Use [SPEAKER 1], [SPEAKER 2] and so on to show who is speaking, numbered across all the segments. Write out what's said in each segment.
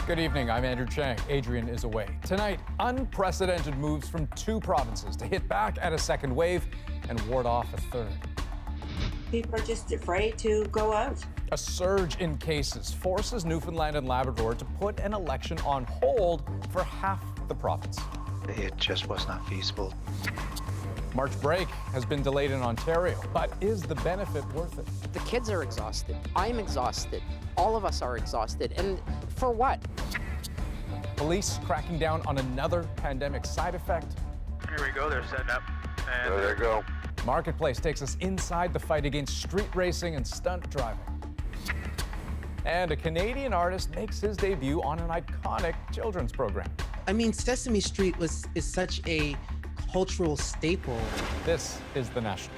[SPEAKER 1] Good evening, I'm Andrew Chang. Adrian is away. Tonight, unprecedented moves from 2 provinces to hit back at a second wave and ward off a third.
[SPEAKER 2] People are just afraid to go out.
[SPEAKER 1] A surge in cases forces Newfoundland and Labrador to put an election on hold for half the province.
[SPEAKER 3] It just was not feasible.
[SPEAKER 1] March break has been delayed in Ontario, but is the benefit worth it?
[SPEAKER 4] The kids are exhausted. I'm exhausted. All of us are exhausted. And for what?
[SPEAKER 1] Police cracking down on another pandemic side effect.
[SPEAKER 5] Here we go, they're setting up. And
[SPEAKER 6] there they go.
[SPEAKER 1] Marketplace takes us inside the fight against street racing and stunt driving. And a Canadian artist makes his debut on an iconic children's program.
[SPEAKER 7] I mean, Sesame Street is such a cultural staple.
[SPEAKER 1] This is The National.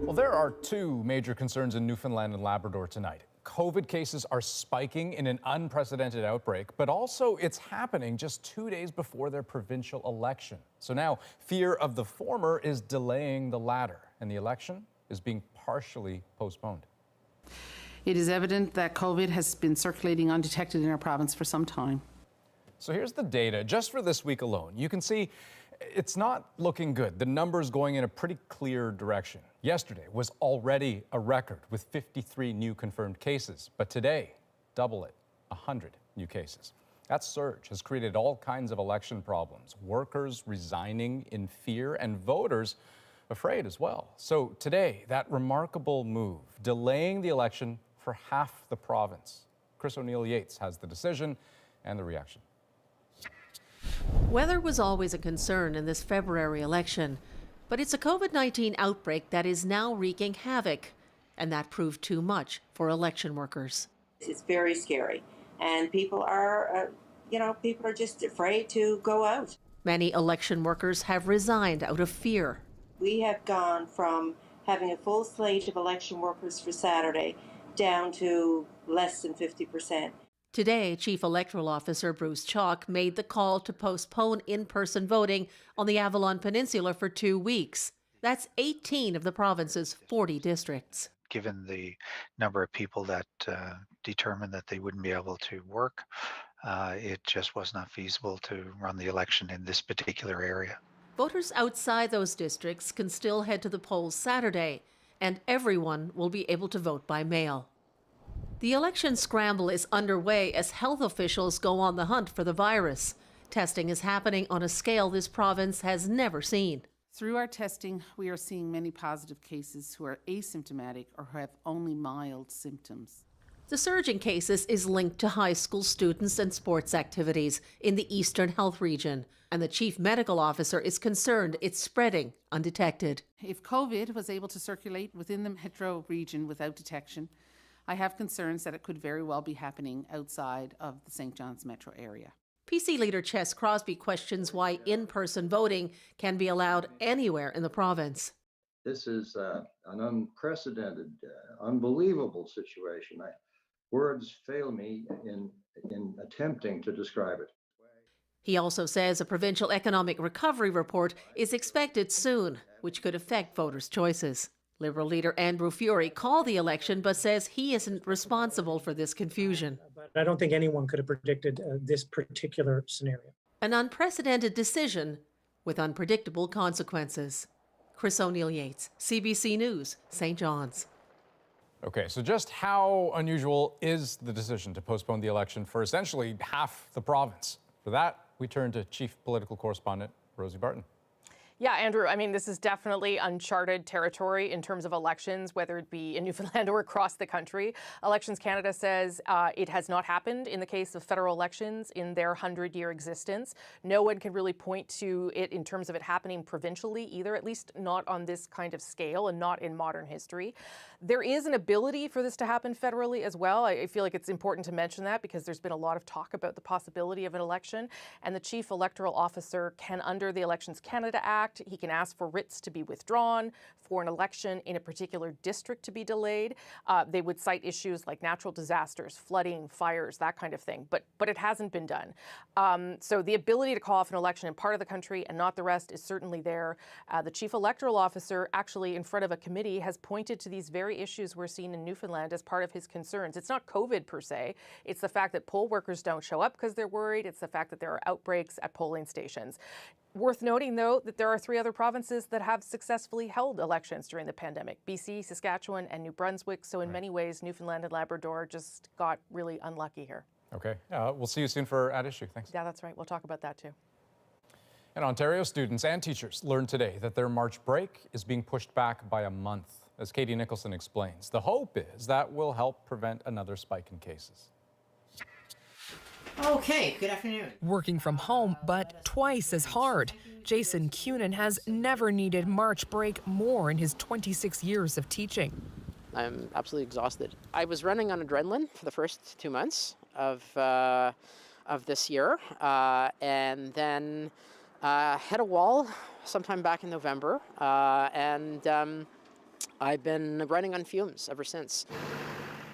[SPEAKER 1] Well, there are 2 major concerns in Newfoundland and Labrador tonight. COVID cases are spiking in an unprecedented outbreak, but also it's happening just 2 days before their provincial election. So now fear of the former is delaying the latter, and the election is being partially postponed.
[SPEAKER 8] It is evident that COVID has been circulating undetected in our province for some time.
[SPEAKER 1] So here's the data just for this week alone. You can see it's not looking good. The numbers going in a pretty clear direction. Yesterday was already a record with 53 new confirmed cases, but today, double it, 100 new cases. That surge has created all kinds of election problems, workers resigning in fear and voters afraid as well. So today, that remarkable move, delaying the election for half the province. Chris O'Neill-Yates has the decision and the reaction.
[SPEAKER 9] Weather was always a concern in this February election, but it's a COVID-19 outbreak that is now wreaking havoc, and that proved too much for election workers.
[SPEAKER 2] It's very scary, and people are just afraid to go out.
[SPEAKER 9] Many election workers have resigned out of fear.
[SPEAKER 2] We have gone from having a full slate of election workers for Saturday down to less than 50%.
[SPEAKER 9] Today, Chief Electoral Officer Bruce Chalk made the call to postpone in-person voting on the Avalon Peninsula for 2 weeks. That's 18 of the province's 40 districts.
[SPEAKER 3] Given the number of people that determined that they wouldn't be able to work, it just was not feasible to run the election in this particular area.
[SPEAKER 9] Voters outside those districts can still head to the polls Saturday, and everyone will be able to vote by mail. The election scramble is underway as health officials go on the hunt for the virus. Testing is happening on a scale this province has never seen.
[SPEAKER 8] Through our testing, we are seeing many positive cases who are asymptomatic or who have only mild symptoms.
[SPEAKER 9] The surge in cases is linked to high school students and sports activities in the Eastern Health Region, and the Chief Medical Officer is concerned it's spreading undetected.
[SPEAKER 8] If COVID was able to circulate within the metro region without detection, I have concerns that it could very well be happening outside of the St. John's metro area.
[SPEAKER 9] PC leader Chess Crosby questions why in-person voting can be allowed anywhere in the province.
[SPEAKER 10] This is an unprecedented, unbelievable situation. Words fail me in attempting to describe it.
[SPEAKER 9] He also says a provincial economic recovery report is expected soon, which could affect voters' choices. Liberal leader Andrew Furey called the election but says he isn't responsible for this confusion.
[SPEAKER 11] But I don't think anyone could have predicted this particular scenario.
[SPEAKER 9] An unprecedented decision with unpredictable consequences. Chris O'Neill-Yates, CBC News, St. John's.
[SPEAKER 1] Okay, so just how unusual is the decision to postpone the election for essentially half the province? For that, we turn to Chief Political Correspondent Rosie Barton.
[SPEAKER 12] Yeah, Andrew, I mean, this is definitely uncharted territory in terms of elections, whether it be in Newfoundland or across the country. Elections Canada says it has not happened in the case of federal elections in their 100-year existence. No one can really point to it in terms of it happening provincially either, at least not on this kind of scale and not in modern history. There is an ability for this to happen federally as well. I feel like it's important to mention that because there's been a lot of talk about the possibility of an election, and the Chief Electoral Officer can, under the Elections Canada Act, Act, he can ask for writs to be withdrawn, for an election in a particular district to be delayed. They would cite issues like natural disasters, flooding, fires, that kind of thing. But it hasn't been done. So the ability to call off an election in part of the country and not the rest is certainly there. The chief electoral officer, actually in front of a committee, has pointed to these very issues we're seeing in Newfoundland as part of his concerns. It's not COVID per se. It's the fact that poll workers don't show up because they're worried. It's the fact that there are outbreaks at polling stations. Worth noting, though, that there are 3 other provinces that have successfully held elections during the pandemic: BC, Saskatchewan, and New Brunswick. So in many ways, Newfoundland and Labrador just got really unlucky here.
[SPEAKER 1] Okay. We'll see you soon for At Issue. Thanks.
[SPEAKER 12] Yeah, that's right. We'll talk about that, too.
[SPEAKER 1] And Ontario students and teachers learned today that their March break is being pushed back by a month. As Katie Nicholson explains, the hope is that will help prevent another spike in cases.
[SPEAKER 6] Okay, good afternoon.
[SPEAKER 13] Working from home, but twice as hard. Jason Cunin has never needed March break more in his 26 years of teaching.
[SPEAKER 4] I'm absolutely exhausted. I was running on adrenaline for the first 2 months of this year, and then hit a wall sometime back in November, and I've been running on fumes ever since.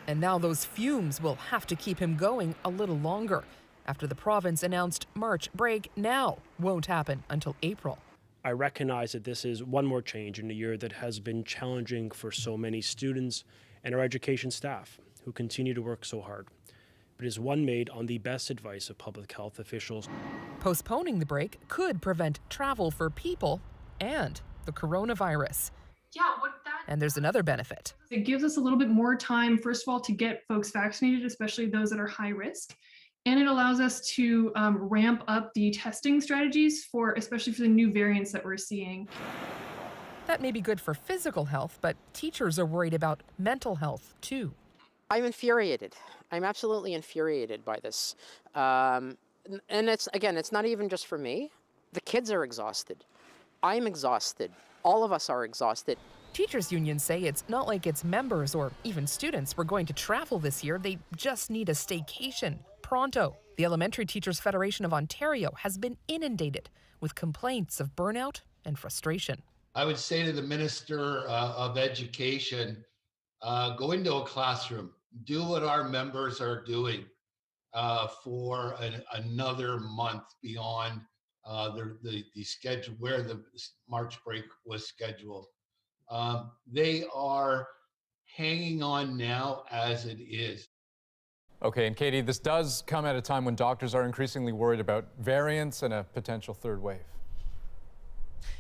[SPEAKER 13] And now those fumes will have to keep him going a little longer after the province announced March break now won't happen until April.
[SPEAKER 14] I recognize that this is one more change in a year that has been challenging for so many students and our education staff who continue to work so hard. But it is one made on the best advice of public health officials.
[SPEAKER 13] Postponing the break could prevent travel for people and the coronavirus. And there's another benefit.
[SPEAKER 15] It gives us a little bit more time, first of all, to get folks vaccinated, especially those that are high risk. And it allows us to ramp up the testing strategies especially for the new variants that we're seeing.
[SPEAKER 13] That may be good for physical health, but teachers are worried about mental health too.
[SPEAKER 4] I'm infuriated. I'm absolutely infuriated by this. And it's not even just for me. The kids are exhausted. I'm exhausted. All of us are exhausted.
[SPEAKER 13] Teachers unions say it's not like its members or even students were going to travel this year. They just need a staycation pronto. The Elementary Teachers Federation of Ontario has been inundated with complaints of burnout and frustration.
[SPEAKER 16] I would say to the Minister of Education, go into a classroom, do what our members are doing for another month beyond the schedule where the March break was scheduled. They are hanging on now as it is.
[SPEAKER 1] Okay, and Katie, this does come at a time when doctors are increasingly worried about variants and a potential third wave.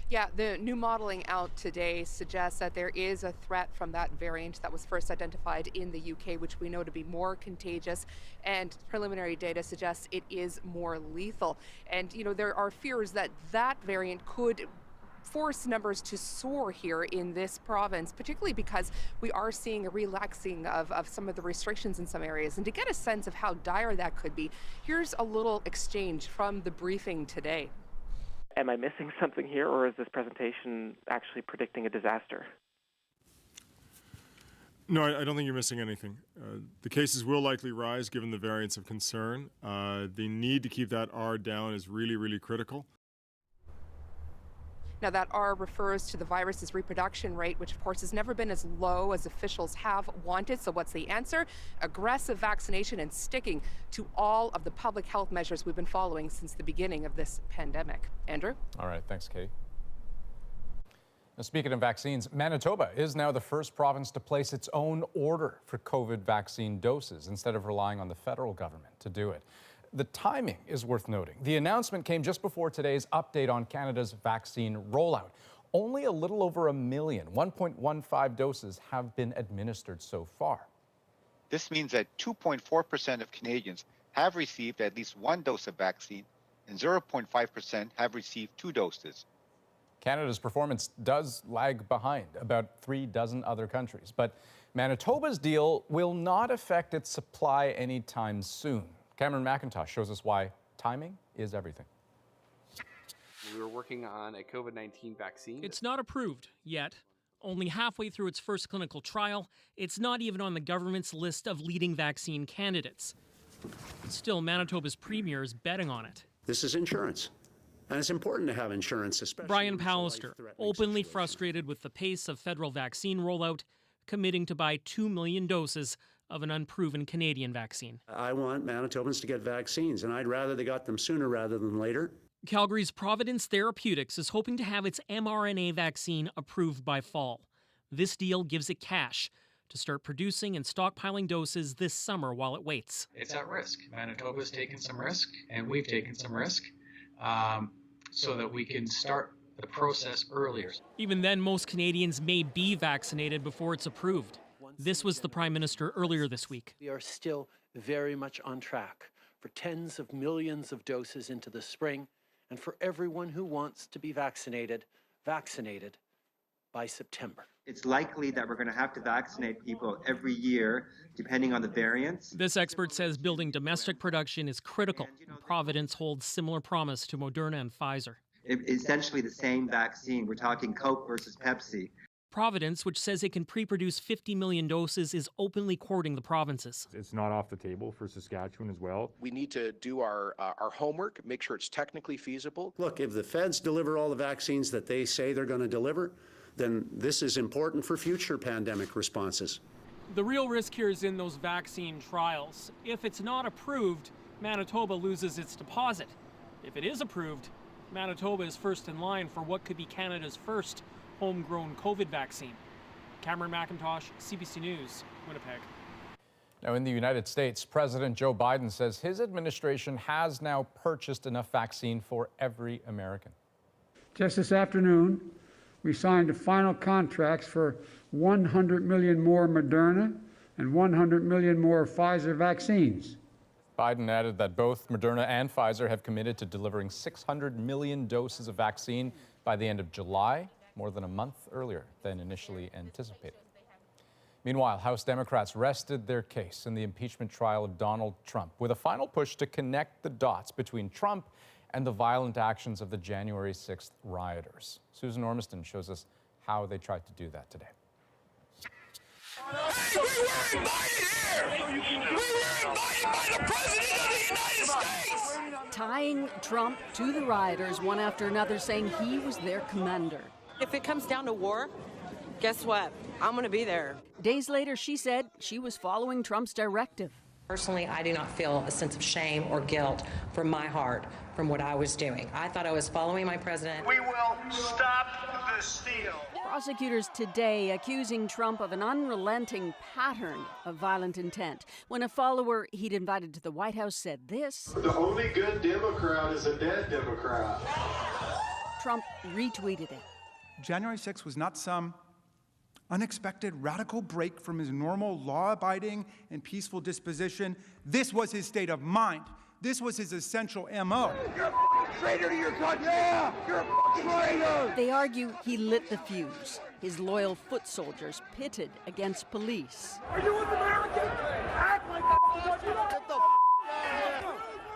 [SPEAKER 17] Yeah, the new modeling out today suggests that there is a threat from that variant that was first identified in the UK, which we know to be more contagious, and preliminary data suggests it is more lethal. And, there are fears that that variant could force numbers to soar here in this province, particularly because we are seeing a relaxing of some of the restrictions in some areas. And to get a sense of how dire that could be, here's a little exchange from the briefing today.
[SPEAKER 18] Am I missing something here, or is this presentation actually predicting a disaster?
[SPEAKER 19] No, I don't think you're missing anything. The cases will likely rise given the variants of concern. The need to keep that R down is really, really critical.
[SPEAKER 17] Now, that R refers to the virus's reproduction rate, which, of course, has never been as low as officials have wanted. So what's the answer? Aggressive vaccination and sticking to all of the public health measures we've been following since the beginning of this pandemic. Andrew?
[SPEAKER 1] All right, thanks, Katie. Now, speaking of vaccines, Manitoba is now the first province to place its own order for COVID vaccine doses instead of relying on the federal government to do it. The timing is worth noting. The announcement came just before today's update on Canada's vaccine rollout. Only a little over 1 million, 1.15 doses have been administered so far.
[SPEAKER 20] This means that 2.4% of Canadians have received at least one dose of vaccine and 0.5% have received 2 doses.
[SPEAKER 1] Canada's performance does lag behind about 3 dozen other countries, but Manitoba's deal will not affect its supply anytime soon. Cameron McIntosh shows us why timing is everything.
[SPEAKER 21] We were working on a COVID-19 vaccine.
[SPEAKER 22] It's not approved yet. Only halfway through its first clinical trial, it's not even on the government's list of leading vaccine candidates. Still, Manitoba's premier is betting on it.
[SPEAKER 23] This is insurance.
[SPEAKER 5] And it's important to have insurance, especially.
[SPEAKER 22] Brian Pallister, openly frustrated with the pace of federal vaccine rollout, committing to buy 2 million doses of an unproven Canadian vaccine.
[SPEAKER 5] I want Manitobans to get vaccines, and I'd rather they got them sooner rather than later.
[SPEAKER 22] Calgary's Providence Therapeutics is hoping to have its mRNA vaccine approved by fall. This deal gives it cash to start producing and stockpiling doses this summer while it waits.
[SPEAKER 6] It's at risk. Manitoba's taken some risk, and we've taken some risk so that we can start the process earlier.
[SPEAKER 22] Even then, most Canadians may be vaccinated before it's approved. This was the Prime Minister earlier this week.
[SPEAKER 23] We are still very much on track for tens of millions of doses into the spring, and for everyone who wants to be vaccinated by September.
[SPEAKER 24] It's likely that we're going to have to vaccinate people every year, depending on the variants.
[SPEAKER 22] This expert says building domestic production is critical. Providence holds similar promise to Moderna and Pfizer.
[SPEAKER 24] Essentially the same vaccine. We're talking Coke versus Pepsi.
[SPEAKER 22] Providence, which says it can pre-produce 50 million doses, is openly courting the provinces.
[SPEAKER 25] It's not off the table for Saskatchewan as well.
[SPEAKER 26] We need to do our homework, make sure it's technically feasible.
[SPEAKER 5] Look, if the feds deliver all the vaccines that they say they're going to deliver, then this is important for future pandemic responses.
[SPEAKER 22] The real risk here is in those vaccine trials. If it's not approved, Manitoba loses its deposit. If it is approved, Manitoba is first in line for what could be Canada's first homegrown COVID vaccine. Cameron McIntosh, CBC News, Winnipeg.
[SPEAKER 1] Now, in the United States, President Joe Biden says his administration has now purchased enough vaccine for every American.
[SPEAKER 27] Just this afternoon, we signed the final contracts for 100 million more Moderna and 100 million more Pfizer vaccines.
[SPEAKER 1] Biden added that both Moderna and Pfizer have committed to delivering 600 million doses of vaccine by the end of July, more than a month earlier than initially anticipated. Meanwhile, House Democrats rested their case in the impeachment trial of Donald Trump with a final push to connect the dots between Trump and the violent actions of the January 6th rioters. Susan Ormiston shows us how they tried to do that today.
[SPEAKER 28] Hey, we were invited here! We were invited by the President of the United States!
[SPEAKER 29] Tying Trump to the rioters one after another, saying he was their commander.
[SPEAKER 30] If it comes down to war, guess what? I'm going to be there.
[SPEAKER 29] Days later, she said she was following Trump's directive.
[SPEAKER 30] Personally, I do not feel a sense of shame or guilt from my heart from what I was doing. I thought I was following my president.
[SPEAKER 28] We will stop the steal.
[SPEAKER 29] Prosecutors today accusing Trump of an unrelenting pattern of violent intent. When a follower he'd invited to the White House said this,
[SPEAKER 28] "The only good Democrat is a dead Democrat."
[SPEAKER 29] Trump retweeted it.
[SPEAKER 31] January 6th was not some unexpected radical break from his normal law-abiding and peaceful disposition. This was his state of mind. This was his essential MO.
[SPEAKER 28] You're a fucking traitor to your country! Yeah! You're a fucking traitor!
[SPEAKER 29] They argue he lit the fuse. His loyal foot soldiers pitted against police.
[SPEAKER 28] Are you an American? Act like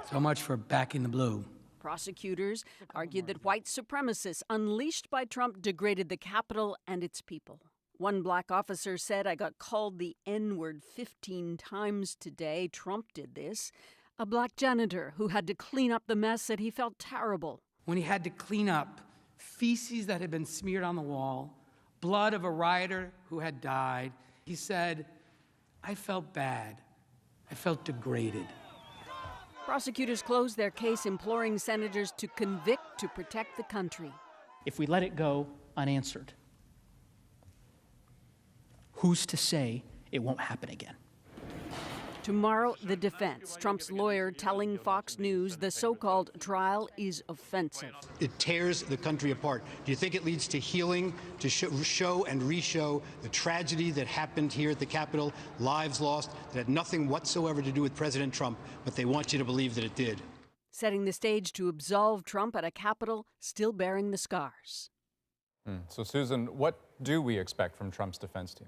[SPEAKER 32] So much for backing the blue.
[SPEAKER 29] Prosecutors argued that white supremacists unleashed by Trump degraded the Capitol and its people. One black officer said, "I got called the N-word 15 times today. Trump did this." A black janitor who had to clean up the mess said he felt terrible.
[SPEAKER 32] When he had to clean up feces that had been smeared on the wall, blood of a rioter who had died, he said, "I felt bad. I felt degraded."
[SPEAKER 29] Prosecutors closed their case imploring senators to convict to protect the country.
[SPEAKER 32] If we let it go unanswered, who's to say it won't happen again?
[SPEAKER 29] Tomorrow, the defense, Trump's lawyer telling Fox News the so-called trial is offensive.
[SPEAKER 33] It tears the country apart. Do you think it leads to healing, to show and re-show the tragedy that happened here at the Capitol, lives lost, that had nothing whatsoever to do with President Trump, but they want you to believe that it did?
[SPEAKER 29] Setting the stage to absolve Trump at a Capitol still bearing the scars.
[SPEAKER 1] So, Susan, what do we expect from Trump's defense team?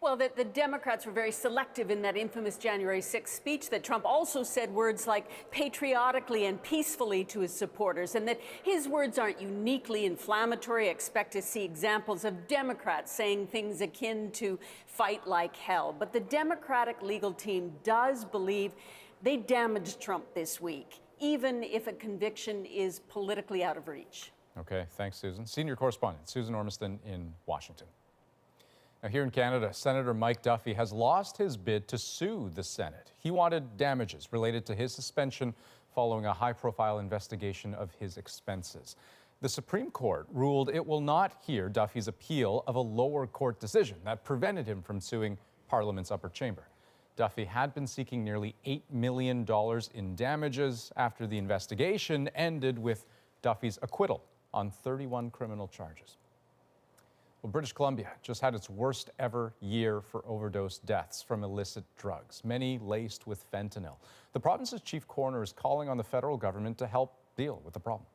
[SPEAKER 29] Well, the Democrats were very selective in that infamous January 6th speech, that Trump also said words like patriotically and peacefully to his supporters, and that his words aren't uniquely inflammatory. Expect to see examples of Democrats saying things akin to fight like hell. But the Democratic legal team does believe they damaged Trump this week. even if a conviction is politically out of reach.
[SPEAKER 1] Okay, thanks, Susan. Senior correspondent Susan Ormiston in Washington. Now, here in Canada, Senator Mike Duffy has lost his bid to sue the Senate. He wanted damages related to his suspension following a high-profile investigation of his expenses. The Supreme Court ruled it will not hear Duffy's appeal of a lower court decision that prevented him from suing Parliament's upper chamber. Duffy had been seeking nearly $8 million in damages after the investigation ended with Duffy's acquittal on 31 criminal charges. Well, British Columbia just had its worst ever year for overdose deaths from illicit drugs, many laced with fentanyl. The province's chief coroner is calling on the federal government to help deal with the problem.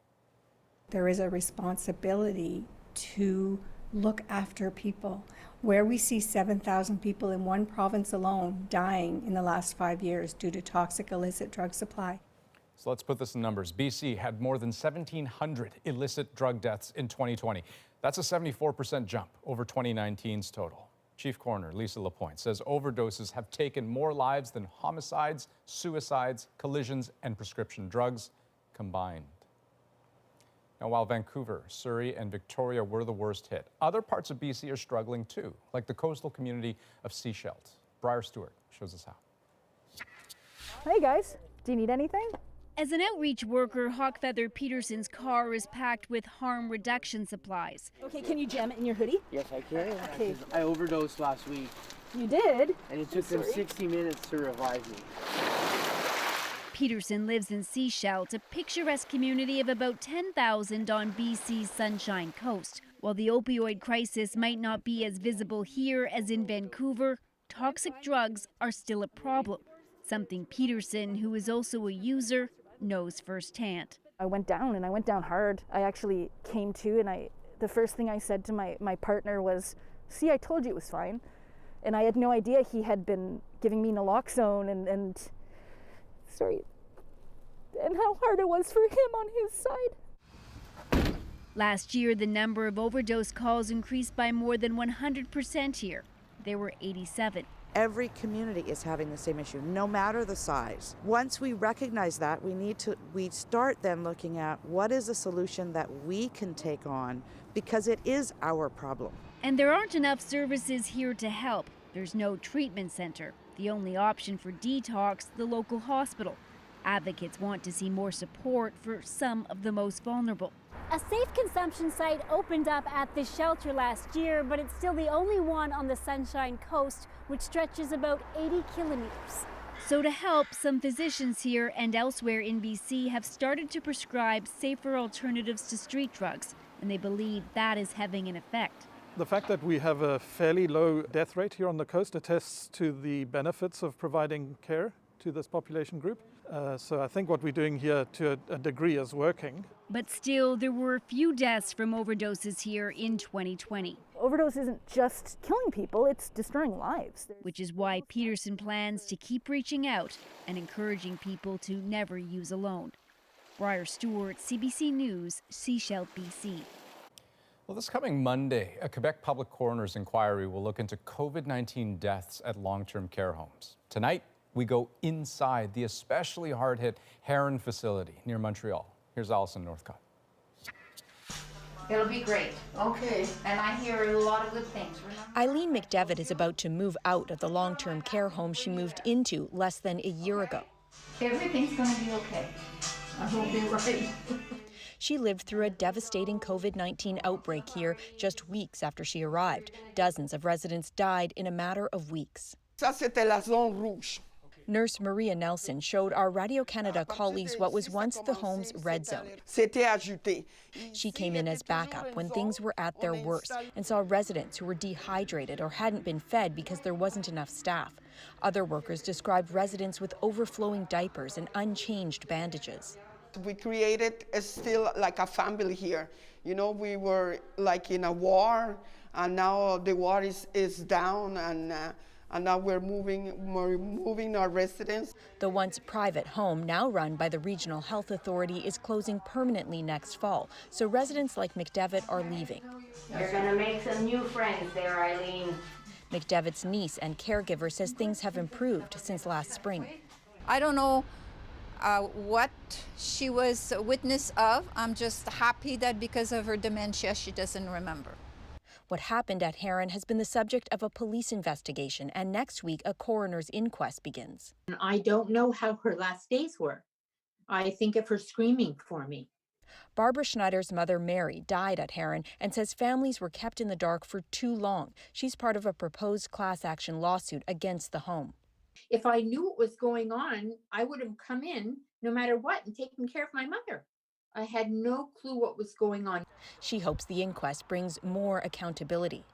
[SPEAKER 2] There is a responsibility to look after people. Where we see 7,000 people in one province alone dying in the last 5 years due to toxic illicit drug supply.
[SPEAKER 1] So let's put this in numbers. BC had more than 1,700 illicit drug deaths in 2020. That's a 74% jump over 2019's total. Chief Coroner Lisa Lapointe says overdoses have taken more lives than homicides, suicides, collisions, and prescription drugs combined. Now, while Vancouver, Surrey, and Victoria were the worst hit, other parts of BC are struggling too, like the coastal community of Sechelt. Briar Stewart shows us how.
[SPEAKER 3] Hey guys, do you need anything?
[SPEAKER 4] As an outreach worker, Hawkfeather Peterson's car is packed with harm reduction supplies.
[SPEAKER 3] Okay, can you jam it in your hoodie?
[SPEAKER 7] Yes, I can.
[SPEAKER 3] Okay.
[SPEAKER 7] I overdosed last week.
[SPEAKER 3] You did?
[SPEAKER 7] And it took them 60 minutes to revive me.
[SPEAKER 4] Peterson lives in Sechelt, a picturesque community of about 10,000 on BC's Sunshine Coast. While the opioid crisis might not be as visible here as in Vancouver, toxic drugs are still a problem, something Peterson, who is also a user, knows firsthand.
[SPEAKER 3] I went down, and I went down hard. I actually came to, and the first thing I said to my partner was, "See, I told you it was fine." And I had no idea he had been giving me naloxone and how hard it was for him on his side.
[SPEAKER 4] Last year, the number of overdose calls increased by more than 100% here. There were 87.
[SPEAKER 8] Every community is having the same issue, no matter the size. Once we recognize that, we start then looking at what is a solution that we can take on, because it is our problem.
[SPEAKER 4] And there aren't enough services here to help. There's no treatment center. The only option for detox, the local hospital. Advocates want to see more support for some of the most vulnerable.
[SPEAKER 9] A safe consumption site opened up at this shelter last year, but it's still the only one on the Sunshine Coast, which stretches about 80 kilometers.
[SPEAKER 4] So to help, some physicians here and elsewhere in BC have started to prescribe safer alternatives to street drugs, and they believe that is having an effect.
[SPEAKER 10] The fact that we have a fairly low death rate here on the coast attests to the benefits of providing care to this population group. So I think what we're doing here to a degree is working.
[SPEAKER 4] But still, there were a few deaths from overdoses here in 2020.
[SPEAKER 3] Overdose isn't just killing people, it's destroying lives.
[SPEAKER 4] Which is why Peterson plans to keep reaching out and encouraging people to never use alone. Briar Stewart, CBC News, Sechelt, BC.
[SPEAKER 1] Well, this coming Monday, a Quebec public coroner's inquiry will look into COVID-19 deaths at long-term care homes. Tonight, we go inside the especially hard-hit Heron facility near Montreal. Here's Allison Northcott.
[SPEAKER 11] It'll be great. Okay. And I hear a lot of good things.
[SPEAKER 12] Eileen McDevitt is about to move out of the long-term care home she moved into less than a year ago.
[SPEAKER 11] Everything's going to be okay. I hope you're right.
[SPEAKER 12] She lived through a devastating COVID-19 outbreak here just weeks after she arrived. Dozens of residents died in a matter of weeks.
[SPEAKER 13] Ça, c'était la zone rouge.
[SPEAKER 12] Nurse Maria Nelson showed our Radio-Canada colleagues what was once the home's red zone. She came in as backup when things were at their worst and saw residents who were dehydrated or hadn't been fed because there wasn't enough staff. Other workers described residents with overflowing diapers and unchanged bandages.
[SPEAKER 13] We created still like a family here. You know, we were like in a war, and now the war is down, and now we're moving our residents.
[SPEAKER 12] The once private home, now run by the Regional Health Authority, is closing permanently next fall, so residents like McDevitt are leaving.
[SPEAKER 11] You're going to make some new friends there, Eileen.
[SPEAKER 12] McDevitt's niece and caregiver says things have improved since last spring.
[SPEAKER 14] I don't know
[SPEAKER 6] what she was a witness of. I'm just happy that because of her dementia, she doesn't remember.
[SPEAKER 12] What happened at Heron has been the subject of a police investigation, and next week a coroner's inquest begins.
[SPEAKER 11] I don't know how her last days were. I think of her screaming for me.
[SPEAKER 12] Barbara Schneider's mother, Mary, died at Heron and says families were kept in the dark for too long. She's part of a proposed class action lawsuit against the home.
[SPEAKER 11] If I knew what was going on, I would have come in no matter what and taken care of my mother. I had no clue what was going on.
[SPEAKER 12] She hopes the inquest brings more accountability.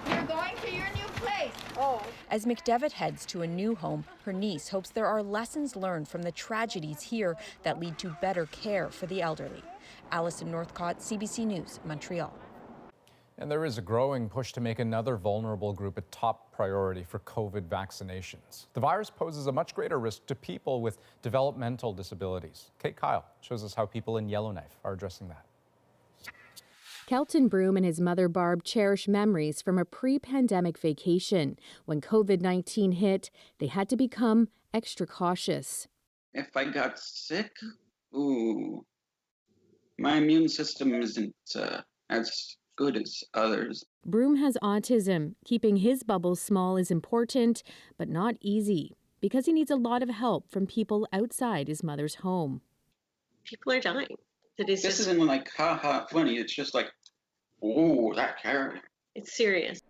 [SPEAKER 6] You're going to your new place. Oh.
[SPEAKER 12] As McDevitt heads to a new home, her niece hopes there are lessons learned from the tragedies here that lead to better care for the elderly. Alison Northcott, CBC News, Montreal.
[SPEAKER 1] And there is a growing push to make another vulnerable group a top priority for COVID vaccinations. The virus poses a much greater risk to people with developmental disabilities. Kate Kyle shows us how people in Yellowknife are addressing that.
[SPEAKER 14] Kelton Broom and his mother Barb cherish memories from a pre-pandemic vacation. When COVID-19 hit, they had to become extra cautious.
[SPEAKER 15] If I got sick, my immune system isn't as good as others.
[SPEAKER 14] Broom has autism. Keeping his bubble small is important, but not easy, because he needs a lot of help from people outside his mother's home.
[SPEAKER 16] People are dying.
[SPEAKER 15] This isn't like ha funny. It's just like, oh, that carrot.
[SPEAKER 16] It's serious.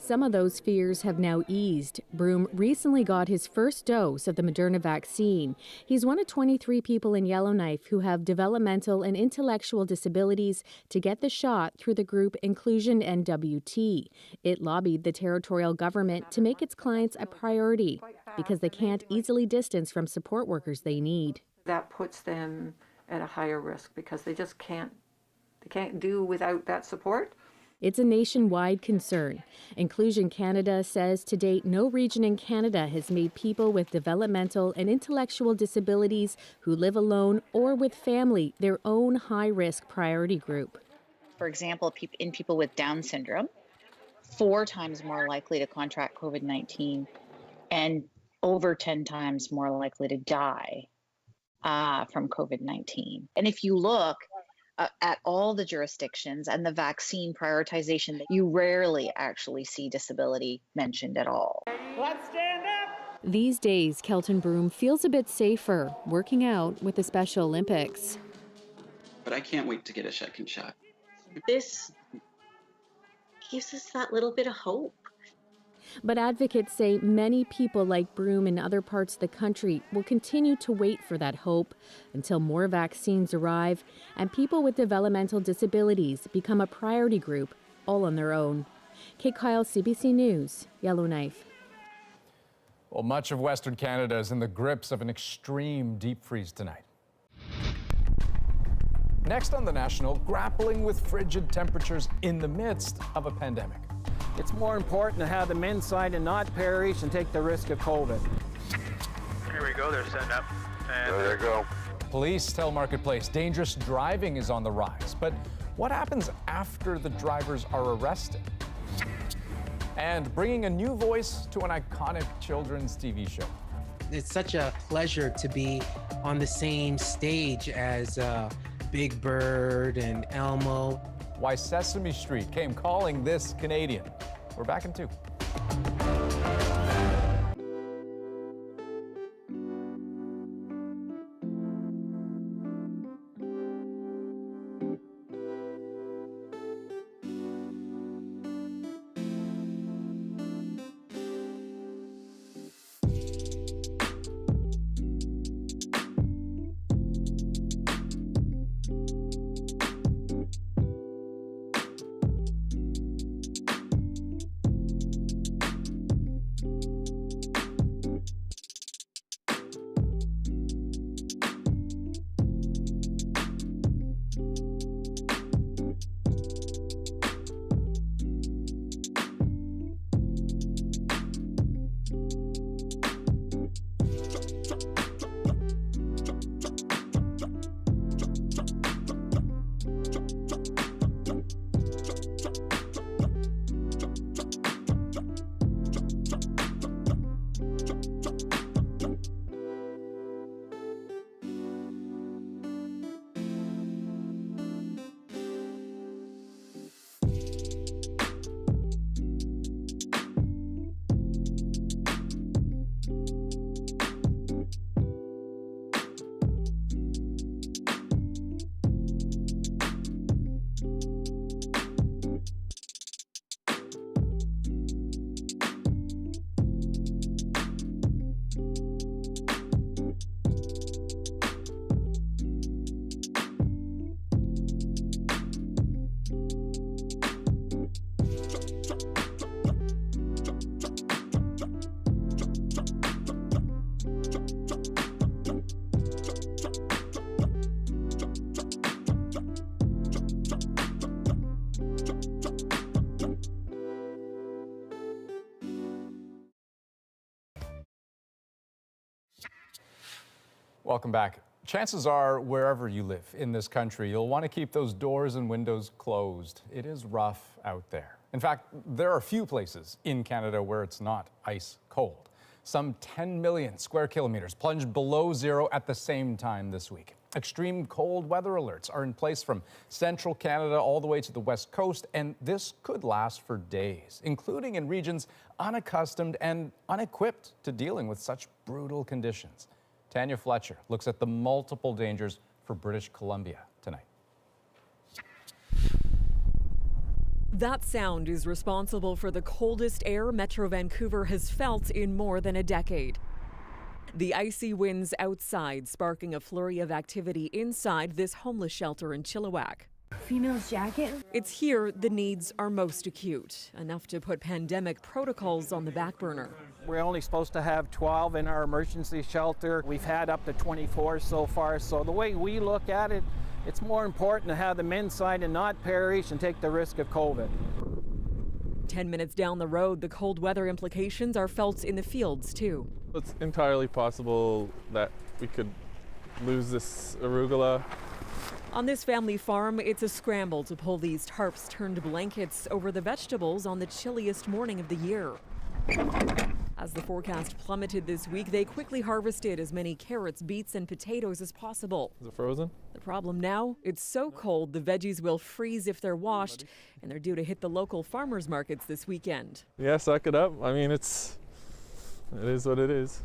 [SPEAKER 14] Some of those fears have now eased. Broom recently got his first dose of the Moderna vaccine. He's one of 23 people in Yellowknife who have developmental and intellectual disabilities to get the shot through the group Inclusion NWT. It lobbied the territorial government to make its clients a priority because they can't easily distance from support workers they need.
[SPEAKER 17] That puts them at a higher risk because they just can't do without that support.
[SPEAKER 14] It's a nationwide concern. Inclusion Canada says to date, no region in Canada has made people with developmental and intellectual disabilities who live alone or with family their own high-risk priority group.
[SPEAKER 18] For example, in people with Down syndrome, 4 times more likely to contract COVID-19 and over 10 times more likely to die from COVID-19. And if you look at all the jurisdictions and the vaccine prioritization, you rarely actually see disability mentioned at all.
[SPEAKER 17] Let's stand up!
[SPEAKER 14] These days, Kelton Broom feels a bit safer working out with the Special Olympics.
[SPEAKER 15] But I can't wait to get a second shot.
[SPEAKER 16] This gives us that little bit of hope.
[SPEAKER 14] But advocates say many people like Broom in other parts of the country will continue to wait for that hope until more vaccines arrive and people with developmental disabilities become a priority group all on their own. Kate Kyle, CBC News, Yellowknife.
[SPEAKER 1] Well, much of Western Canada is in the grips of an extreme deep freeze tonight. Next on The National, grappling with frigid temperatures in the midst of a pandemic.
[SPEAKER 19] It's more important to have them inside and not perish and take the risk of COVID.
[SPEAKER 20] Here we go, they're setting up. And
[SPEAKER 21] there they go.
[SPEAKER 1] Police tell Marketplace dangerous driving is on the rise. But what happens after the drivers are arrested? And bringing a new voice to an iconic children's TV show.
[SPEAKER 7] It's such a pleasure to be on the same stage as Big Bird and Elmo.
[SPEAKER 1] Why Sesame Street came calling this Canadian. We're back in 2. Welcome back. Chances are, wherever you live in this country, you'll want to keep those doors and windows closed. It is rough out there. In fact, there are few places in Canada where it's not ice cold. Some 10 million square kilometers plunged below zero at the same time this week. Extreme cold weather alerts are in place from central Canada all the way to the west coast, and this could last for days, including in regions unaccustomed and unequipped to dealing with such brutal conditions. Tanya Fletcher looks at the multiple dangers for British Columbia tonight.
[SPEAKER 5] That sound is responsible for the coldest air Metro Vancouver has felt in more than a decade. The icy winds outside sparking a flurry of activity inside this homeless shelter in Chilliwack.
[SPEAKER 21] Female's jacket?
[SPEAKER 5] It's here the needs are most acute, enough to put pandemic protocols on the back burner.
[SPEAKER 19] We're only supposed to have 12 in our emergency shelter. We've had up to 24 so far. So the way we look at it, it's more important to have them inside and not perish and take the risk of COVID.
[SPEAKER 5] 10 minutes down the road, the cold weather implications are felt in the fields too.
[SPEAKER 22] It's entirely possible that we could lose this arugula.
[SPEAKER 5] On this family farm, it's a scramble to pull these tarps turned blankets over the vegetables on the chilliest morning of the year. As the forecast plummeted this week, they quickly harvested as many carrots, beets, and potatoes as possible.
[SPEAKER 22] Is it frozen?
[SPEAKER 5] The problem now, it's so cold the veggies will freeze if they're washed, and they're due to hit the local farmers markets this weekend.
[SPEAKER 22] Yeah, suck it up. I mean, it is what it is.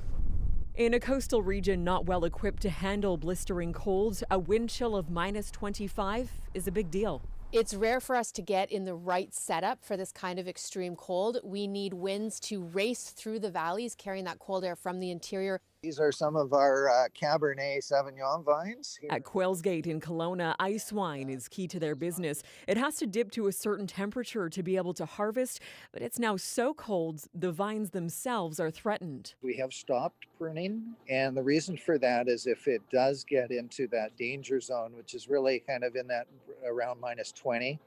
[SPEAKER 5] In a coastal region not well equipped to handle blistering cold, a wind chill of -25 is a big deal.
[SPEAKER 23] It's rare for us to get in the right setup for this kind of extreme cold. We need winds to race through the valleys, carrying that cold air from the interior.
[SPEAKER 24] These are some of our Cabernet Sauvignon vines.
[SPEAKER 5] At Quailsgate in Kelowna, ice wine is key to their business. It has to dip to a certain temperature to be able to harvest, but it's now so cold, the vines themselves are threatened.
[SPEAKER 24] We have stopped pruning, and the reason for that is if it does get into that danger zone, which is really kind of in that around -20,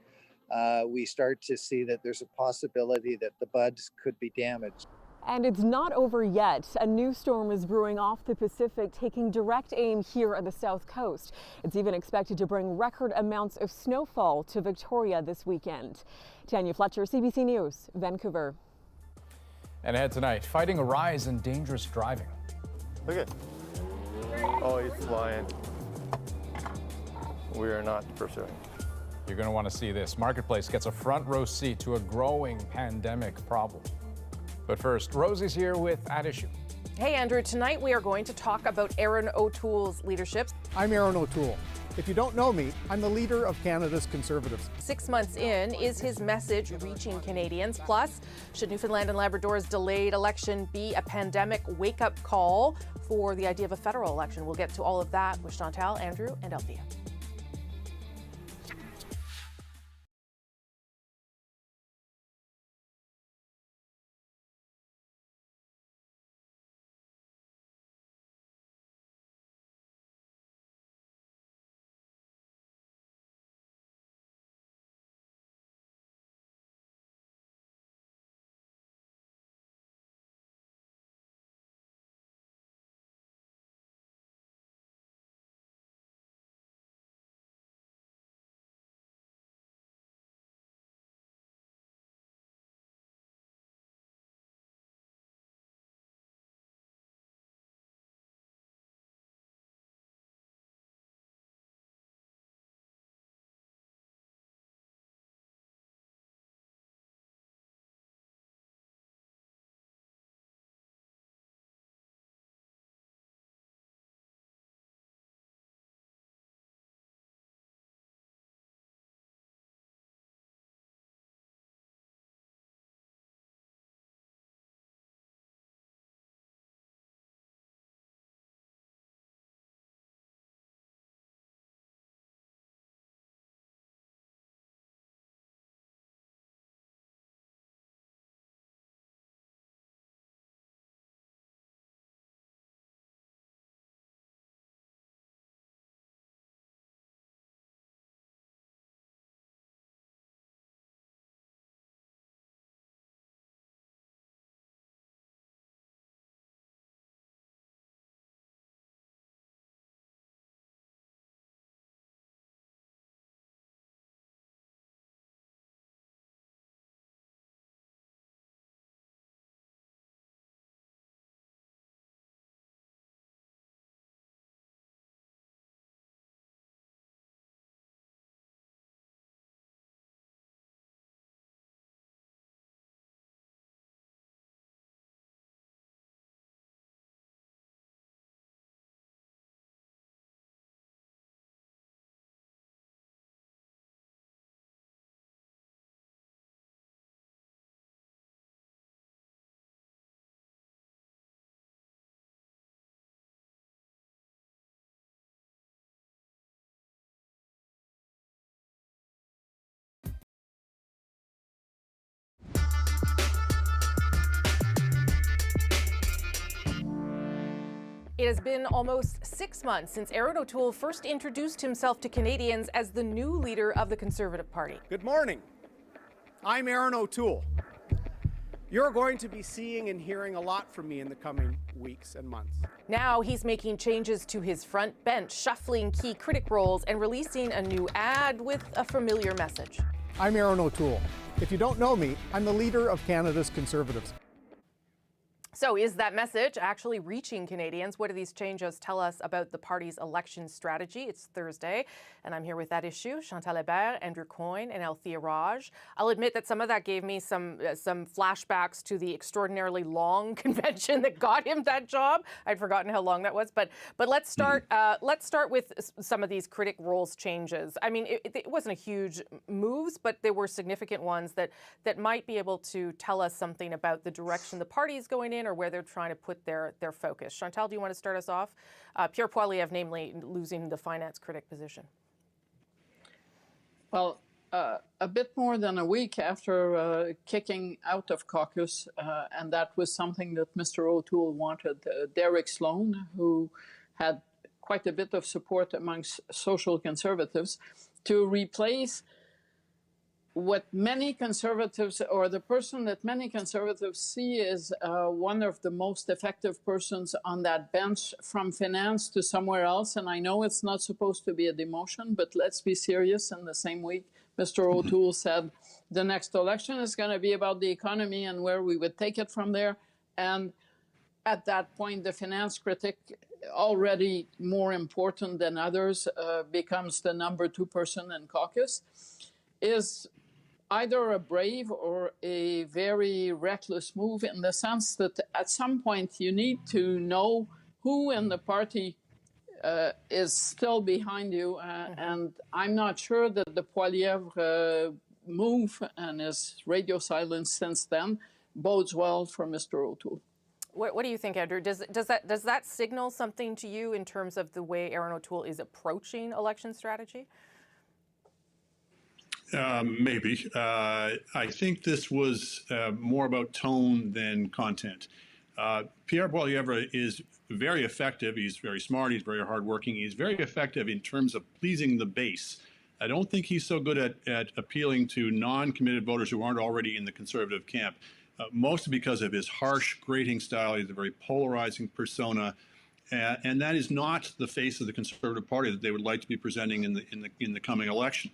[SPEAKER 24] we start to see that there's a possibility that the buds could be damaged.
[SPEAKER 5] And it's not over yet. A new storm is brewing off the Pacific, taking direct aim here on the south coast. It's even expected to bring record amounts of snowfall to Victoria this weekend. Tanya Fletcher, CBC News, Vancouver.
[SPEAKER 1] And ahead tonight, fighting a rise in dangerous driving.
[SPEAKER 25] Look at it. Oh, he's flying. We are not pursuing.
[SPEAKER 1] You're going to want to see this. Marketplace gets a front row seat to a growing pandemic problem. But first, Rosie's here with At Issue.
[SPEAKER 26] Hey, Andrew. Tonight we are going to talk about Aaron O'Toole's leadership.
[SPEAKER 27] I'm Aaron O'Toole. If you don't know me, I'm the leader of Canada's Conservatives.
[SPEAKER 26] 6 months in, is his message reaching Canadians? Plus, should Newfoundland and Labrador's delayed election be a pandemic wake-up call for the idea of a federal election? We'll get to all of that with Chantal, Andrew, and Althea. It has been almost 6 months since Erin O'Toole first introduced himself to Canadians as the new leader of the Conservative Party.
[SPEAKER 27] Good morning. I'm Erin O'Toole. You're going to be seeing and hearing a lot from me in the coming weeks and months.
[SPEAKER 26] Now he's making changes to his front bench, shuffling key critic roles and releasing a new ad with a familiar message.
[SPEAKER 27] I'm Erin O'Toole. If you don't know me, I'm the leader of Canada's Conservatives.
[SPEAKER 26] So is that message actually reaching Canadians? What do these changes tell us about the party's election strategy? It's Thursday, and I'm here with that issue. Chantal Hébert, Andrew Coyne, and Althea Raj. I'll admit that some of that gave me some flashbacks to the extraordinarily long convention that got him that job. I'd forgotten how long that was, but let's start. Let's start with some of these critic roles changes. I mean, it wasn't a huge moves, but there were significant ones that might be able to tell us something about the direction the party is going in, or where they're trying to put their focus. Chantal, do you want to start us off? Pierre Poilievre, namely, losing the finance critic position.
[SPEAKER 2] Well, a bit more than a week after kicking out of caucus, and that was something that Mr. O'Toole wanted, Derek Sloan, who had quite a bit of support amongst social conservatives, to replace what many conservatives, or the person that many conservatives see as one of the most effective persons on that bench from finance to somewhere else. And I know it's not supposed to be a demotion, but let's be serious. In the same week, Mr. O'Toole said the next election is going to be about the economy and where we would take it from there. And at that point, the finance critic, already more important than others, becomes the number 2 person in caucus, is either a brave or a very reckless move, in the sense that at some point you need to know who in the party is still behind you. And I'm not sure that the Poilievre move and his radio silence since then bodes well for Mr. O'Toole.
[SPEAKER 26] What do you think, Andrew? Does that signal something to you in terms of the way Erin O'Toole is approaching election strategy?
[SPEAKER 3] Maybe. I think this was more about tone than content. Pierre Poilievre is very effective. He's very smart. He's very hardworking. He's very effective in terms of pleasing the base. I don't think he's so good at appealing to non-committed voters who aren't already in the Conservative camp, mostly because of his harsh, grating style. He's a very polarizing persona. And that is not the face of the Conservative Party that they would like to be presenting in the coming election.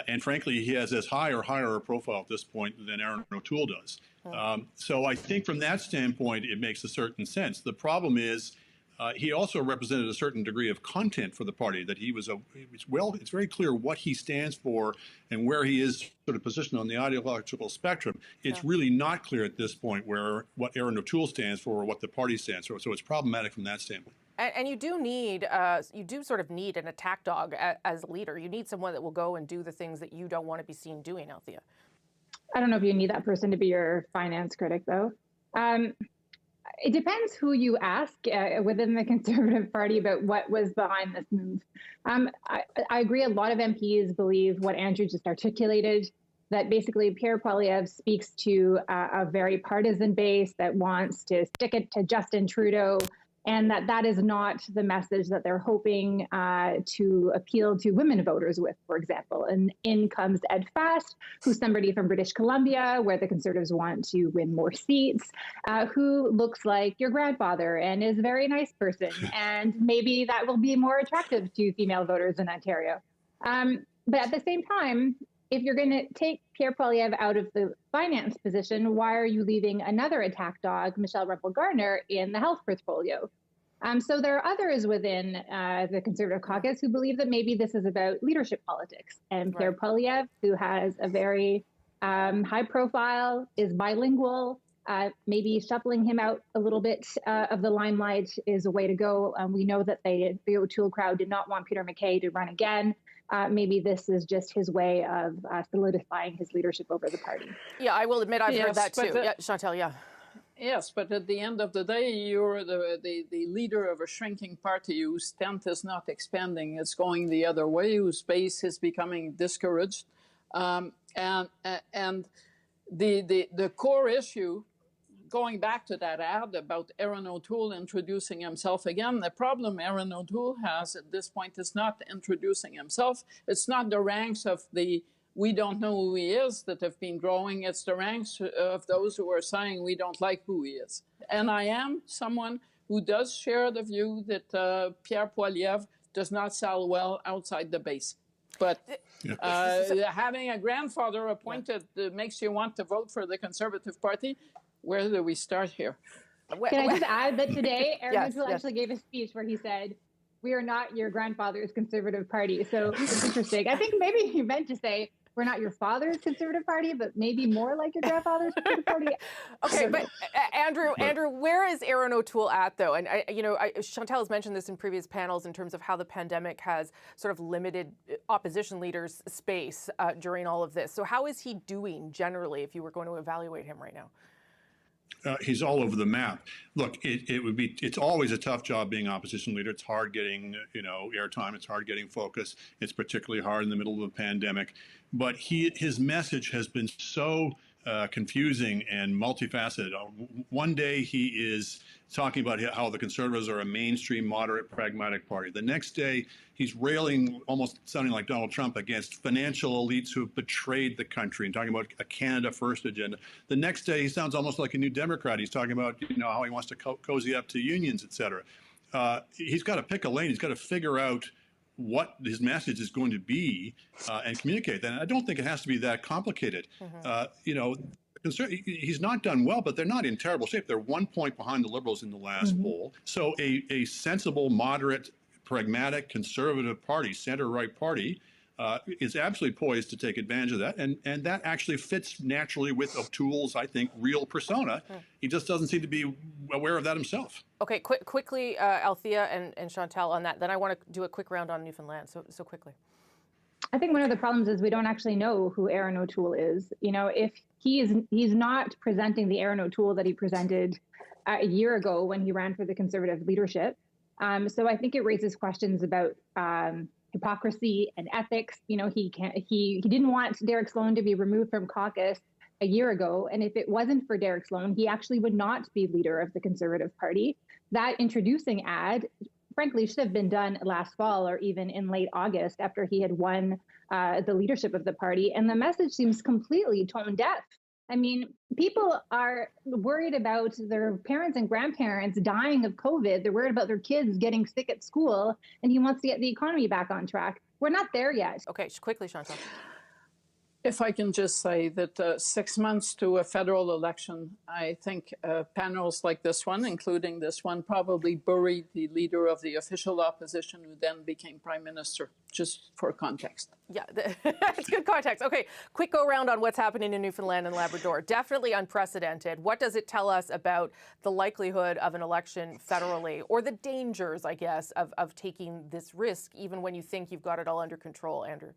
[SPEAKER 3] And frankly, he has as high or higher a profile at this point than Erin O'Toole does. So I think from that standpoint, it makes a certain sense. The problem is he also represented a certain degree of content for the party, that he was it's very clear what he stands for and where he is sort of positioned on the ideological spectrum. It's really not clear at this point what Erin O'Toole stands for or what the party stands for. So it's problematic from that standpoint.
[SPEAKER 26] And you do sort of need an attack dog as a leader. You need someone that will go and do the things that you don't want to be seen doing, Althea.
[SPEAKER 4] I don't know if you need that person to be your finance critic, though. It depends who you ask within the Conservative Party about what was behind this move. I agree a lot of MPs believe what Andrew just articulated, that basically Pierre Poilievre speaks to a very partisan base that wants to stick it to Justin Trudeau, and that is not the message that they're hoping to appeal to women voters with, for example. And in comes Ed Fast, who's somebody from British Columbia, where the Conservatives want to win more seats, who looks like your grandfather and is a very nice person. And maybe that will be more attractive to female voters in Ontario. But at the same time, if you're going to take Pierre Poilievre out of the finance position, why are you leaving another attack dog, Michelle Rempel-Garner, in the health portfolio? So there are others within the Conservative caucus who believe that maybe this is about leadership politics. And Pierre Poilievre, who has a very high profile, is bilingual, maybe shuffling him out a little bit of the limelight is a way to go. We know that the O'Toole crowd did not want Peter MacKay to run again. Maybe this is just his way of solidifying his leadership over the party.
[SPEAKER 26] Yeah, I will admit I've heard that too. Yeah, Chantal, yeah.
[SPEAKER 2] Yes, but at the end of the day, you're the leader of a shrinking party whose tent is not expanding. It's going the other way, whose base is becoming discouraged. And the core issue going back to that ad about Aaron O'Toole introducing himself again, the problem Aaron O'Toole has at this point is not introducing himself. It's not the ranks of the "we don't know who he is" that have been growing. It's the ranks of those who are saying we don't like who he is. And I am someone who does share the view that Pierre Poilievre does not sell well outside the base. But having a grandfather appointed makes you want to vote for the Conservative Party. Where do we start here?
[SPEAKER 4] Can I just add that today, Aaron O'Toole actually gave a speech where he said, "We are not your grandfather's Conservative Party." So it's interesting. I think maybe he meant to say, "We're not your father's Conservative Party, but maybe more like your grandfather's Conservative Party."
[SPEAKER 26] Okay, but Andrew, where is Aaron O'Toole at, though? And Chantal has mentioned this in previous panels in terms of how the pandemic has sort of limited opposition leaders' space during all of this. So how is he doing generally, if you were going to evaluate him right now?
[SPEAKER 3] He's all over the map. Look, it's always a tough job being opposition leader. It's hard getting, airtime. It's hard getting focus. It's particularly hard in the middle of a pandemic. But his message has been so confusing and multifaceted. One day he is talking about how the Conservatives are a mainstream, moderate, pragmatic party. The next day he's railing, almost sounding like Donald Trump, against financial elites who have betrayed the country and talking about a Canada First agenda. The next day he sounds almost like a New Democrat. He's talking about how he wants to cozy up to unions, et cetera. He's got to pick a lane. He's got to figure out what his message is going to be and communicate that. And I don't think it has to be that complicated. He's not done well, but they're not in terrible shape. They're 1 point behind the Liberals in the last poll. So a sensible, moderate, pragmatic, conservative party, center-right party, is absolutely poised to take advantage of that. And that actually fits naturally with O'Toole's, I think, real persona. He just doesn't seem to be aware of that himself.
[SPEAKER 26] Okay, quickly, Althea and Chantal on that. Then I want to do a quick round on Newfoundland, so quickly.
[SPEAKER 4] I think one of the problems is we don't actually know who Aaron O'Toole is. If he's not presenting the Aaron O'Toole that he presented a year ago when he ran for the Conservative leadership. So I think it raises questions about hypocrisy and ethics. He didn't want Derek Sloan to be removed from caucus a year ago, and if it wasn't for Derek Sloan, he actually would not be leader of the Conservative Party. That introducing ad, frankly, should have been done last fall or even in late August after he had won the leadership of the party. And the message seems completely tone deaf. I mean, people are worried about their parents and grandparents dying of COVID. They're worried about their kids getting sick at school, and he wants to get the economy back on track. We're not there yet.
[SPEAKER 26] Okay, quickly, Chantal.
[SPEAKER 2] If I can just say that 6 months to a federal election, I think panels like this one, including this one, probably buried the leader of the official opposition who then became prime minister, just for context.
[SPEAKER 26] Yeah, that's good context. Okay, quick go around on what's happening in Newfoundland and Labrador. Definitely unprecedented. What does it tell us about the likelihood of an election federally, or the dangers, I guess, of taking this risk, even when you think you've got it all under control, Andrew?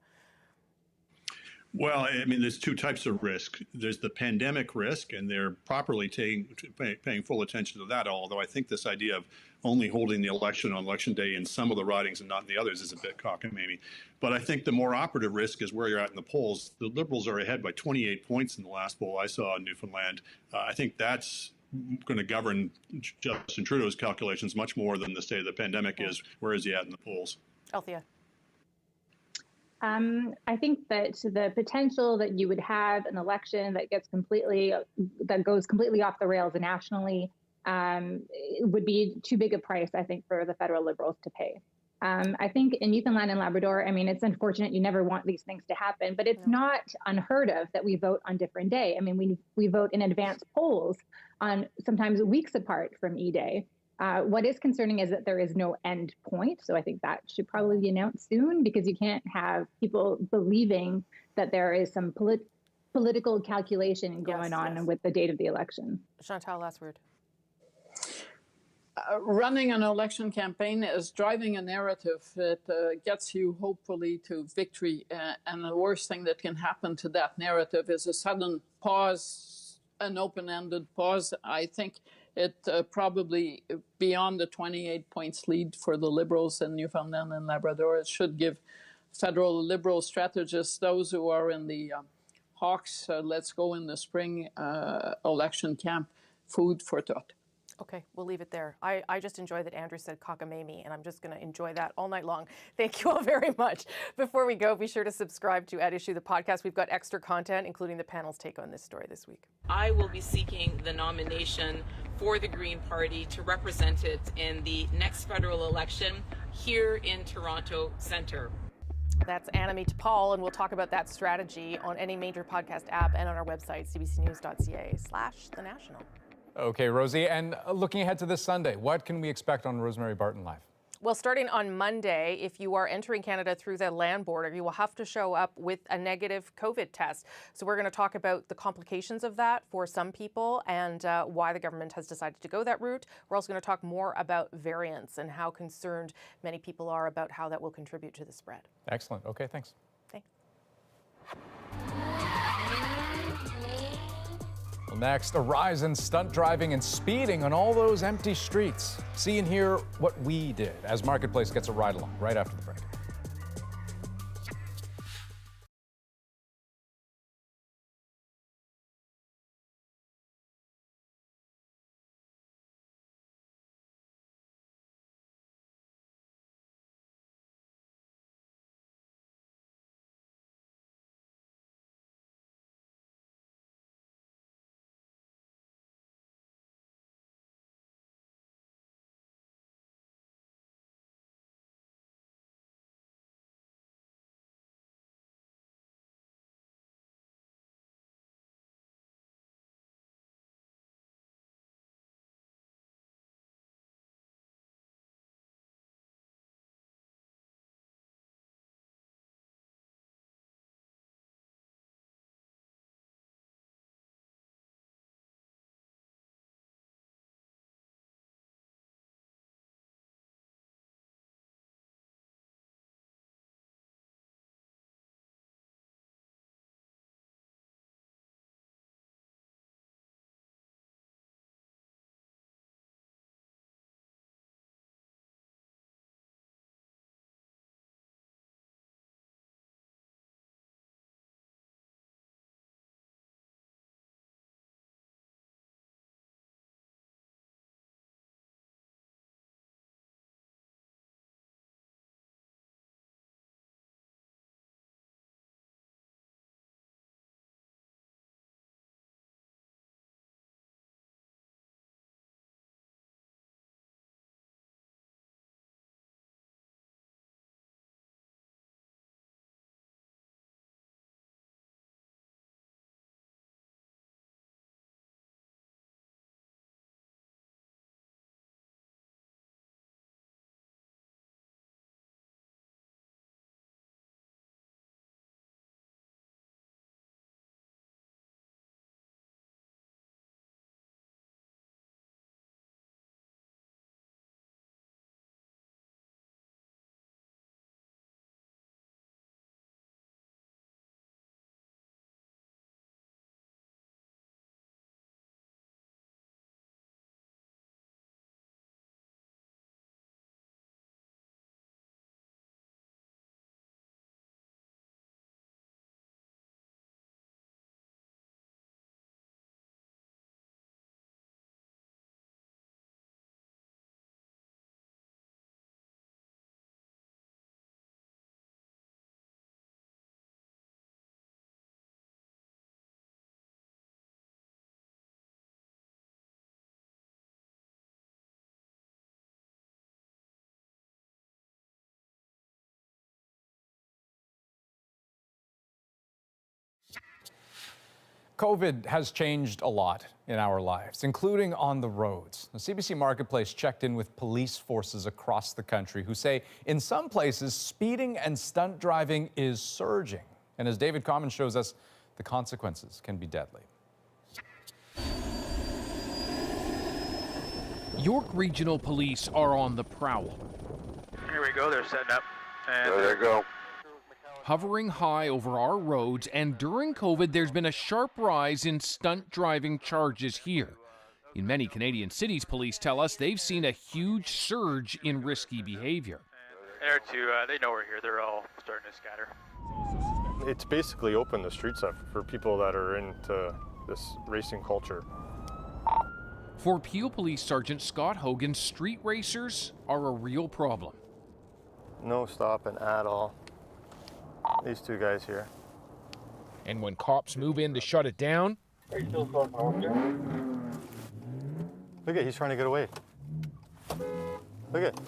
[SPEAKER 3] Well, I mean, there's two types of risk. There's the pandemic risk, and they're properly paying full attention to that, although I think this idea of only holding the election on election day in some of the ridings and not in the others is a bit cockamamie. But I think the more operative risk is where you're at in the polls. The Liberals are ahead by 28 points in the last poll I saw in Newfoundland. I think that's going to govern Justin Trudeau's calculations much more than the state of the pandemic is. Where is he at in the polls?
[SPEAKER 26] Althea.
[SPEAKER 4] I think that the potential that you would have an election that goes completely off the rails nationally would be too big a price, I think, for the federal Liberals to pay. I think in Newfoundland and Labrador, I mean, it's unfortunate, you never want these things to happen, but it's not unheard of that we vote on different day. I mean, we vote in advance polls on sometimes weeks apart from E-Day. What is concerning is that there is no end point. So I think that should probably be announced soon, because you can't have people believing that there is some political calculation going on with the date of the election.
[SPEAKER 26] Chantal, last word.
[SPEAKER 2] Running an election campaign is driving a narrative that gets you hopefully to victory. And the worst thing that can happen to that narrative is a sudden pause, an open-ended pause. I think it probably, beyond the 28 points lead for the Liberals in Newfoundland and Labrador, it should give federal Liberal strategists, those who are in the Hawks, let's go in the spring election camp, food for thought.
[SPEAKER 26] Okay, we'll leave it there. I just enjoy that Andrew said cockamamie, and I'm just going to enjoy that all night long. Thank you all very much. Before we go, be sure to subscribe to At Issue, the podcast. We've got extra content, including the panel's take on this story this week.
[SPEAKER 6] I will be seeking the nomination for the Green Party to represent it in the next federal election here in Toronto Centre.
[SPEAKER 26] That's Anna Paul, and we'll talk about that strategy on any major podcast app and on our website, cbcnews.ca/thenational.
[SPEAKER 1] Okay, Rosie, and looking ahead to this Sunday, what can we expect on Rosemary Barton Live?
[SPEAKER 26] Well, starting on Monday, if you are entering Canada through the land border, you will have to show up with a negative COVID test. So we're going to talk about the complications of that for some people and why the government has decided to go that route. We're also going to talk more about variants and how concerned many people are about how that will contribute to the spread.
[SPEAKER 1] Excellent. Okay, thanks.
[SPEAKER 26] Thanks.
[SPEAKER 1] Well, next, a rise in stunt driving and speeding on all those empty streets. See and hear what we did as Marketplace gets a ride along right after the break. COVID has changed a lot in our lives, including on the roads. The CBC Marketplace checked in with police forces across the country who say in some places, speeding and stunt driving is surging. And as David Common shows us, the consequences can be deadly.
[SPEAKER 8] York Regional Police are on the prowl.
[SPEAKER 20] Here we go, they're setting up. And
[SPEAKER 9] there they go.
[SPEAKER 8] Hovering high over our roads, and during COVID, there's been a sharp rise in stunt driving charges here. In many Canadian cities, police tell us they've seen a huge surge in risky behavior.
[SPEAKER 20] there too, they know we're here. They're all starting to scatter.
[SPEAKER 25] It's basically opened the streets up for people that are into this racing culture.
[SPEAKER 8] For Peel Police Sergeant Scott Hogan, street racers are a real problem.
[SPEAKER 25] No stopping at all. These two guys here.
[SPEAKER 8] And when cops move in to shut it down,
[SPEAKER 25] Look at, he's trying to get away. Look at.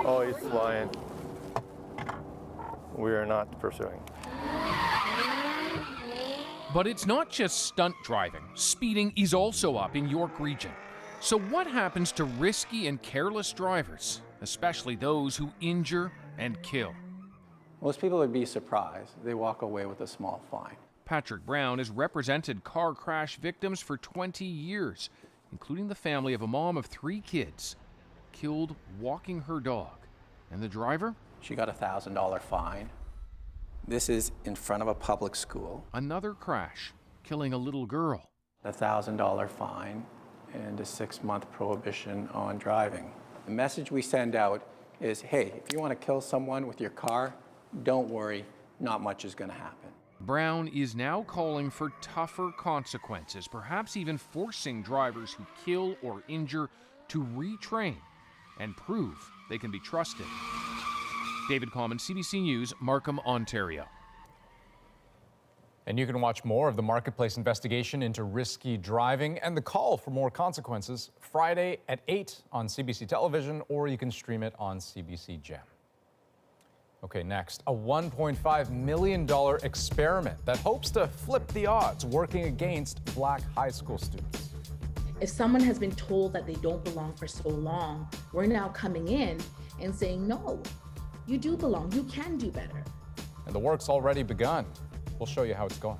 [SPEAKER 25] Oh, he's flying. We are not pursuing.
[SPEAKER 8] but it's not just stunt driving. Speeding is also up in York Region. So what happens to risky and careless drivers, especially those who injure and kill?
[SPEAKER 9] Most people would be surprised. They walk away with a small fine.
[SPEAKER 8] Patrick Brown has represented car crash victims for 20 years, including the family of a mom of 3 kids, killed walking her dog. And the driver?
[SPEAKER 9] She got a $1,000 fine. This is in front of a public school.
[SPEAKER 8] Another crash, killing a little girl.
[SPEAKER 9] A $1,000 fine and a 6-month prohibition on driving. The message we send out is, hey, if you want to kill someone with your car, don't worry, not much is going to happen.
[SPEAKER 8] Brown is now calling for tougher consequences, perhaps even forcing drivers who kill or injure to retrain and prove they can be trusted. David Common, CBC News, Markham, Ontario.
[SPEAKER 1] And you can watch more of the Marketplace investigation into risky driving and the call for more consequences Friday at 8 on CBC Television, or you can stream it on CBC Gem. Okay, next, a $1.5 million experiment that hopes to flip the odds working against Black high school students.
[SPEAKER 10] If someone has been told that they don't belong for so long, we're now coming in and saying, no, you do belong, you can do better.
[SPEAKER 1] And the work's already begun. We'll show you how it's going.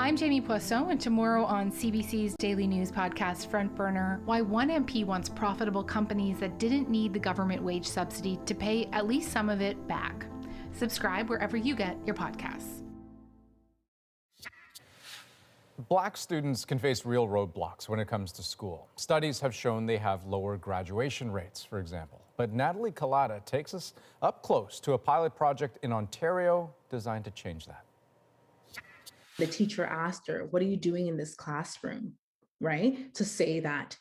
[SPEAKER 11] I'm Jamie Poisson, and tomorrow on CBC's daily news podcast Front Burner, why one MP wants profitable companies that didn't need the government wage subsidy to pay at least some of it back. Subscribe wherever you get your podcasts.
[SPEAKER 1] Black students can face real roadblocks when it comes to school. Studies have shown they have lower graduation rates, for example. But Natalie Collada takes us up close to a pilot project in Ontario designed to change that.
[SPEAKER 10] The teacher asked her, "What are you doing in this classroom?" Right? To say that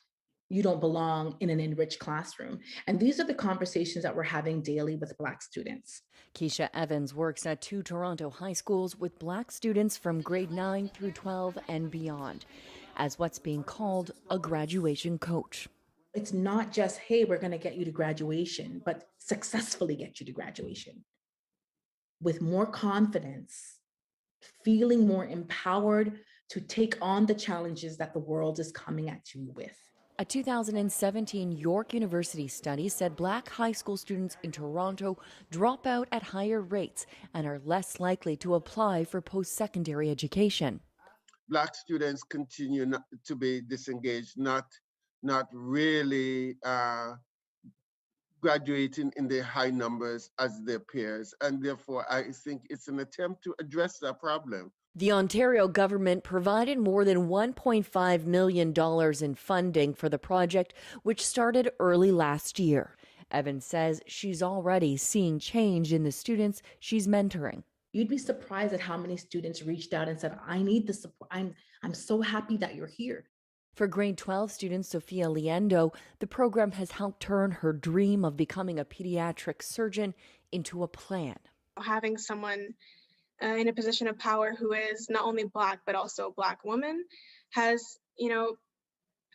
[SPEAKER 10] you don't belong in an enriched classroom. And these are the conversations that we're having daily with Black students.
[SPEAKER 23] Keisha Evans works at 2 Toronto high schools with Black students from grade 9 through 12 and beyond as what's being called a graduation coach.
[SPEAKER 10] It's not just, hey, we're going to get you to graduation, but successfully get you to graduation with more confidence, feeling more empowered to take on the challenges that the world is coming at you with.
[SPEAKER 23] A 2017 York University study said Black high school students in Toronto drop out at higher rates and are less likely to apply for post-secondary education.
[SPEAKER 12] Black students continue to be disengaged, not really graduating in the high numbers as their peers. And therefore, I think it's an attempt to address that problem.
[SPEAKER 23] The Ontario government provided more than $1.5 million in funding for the project, which started early last year. Evans says she's already seeing change in the students she's mentoring.
[SPEAKER 10] You'd be surprised at how many students reached out and said, I need the support. I'm so happy that you're here.
[SPEAKER 23] For grade 12 student Sophia Liendo, the program has helped turn her dream of becoming a pediatric surgeon into a plan.
[SPEAKER 13] Having someone in a position of power who is not only Black but also a Black woman has,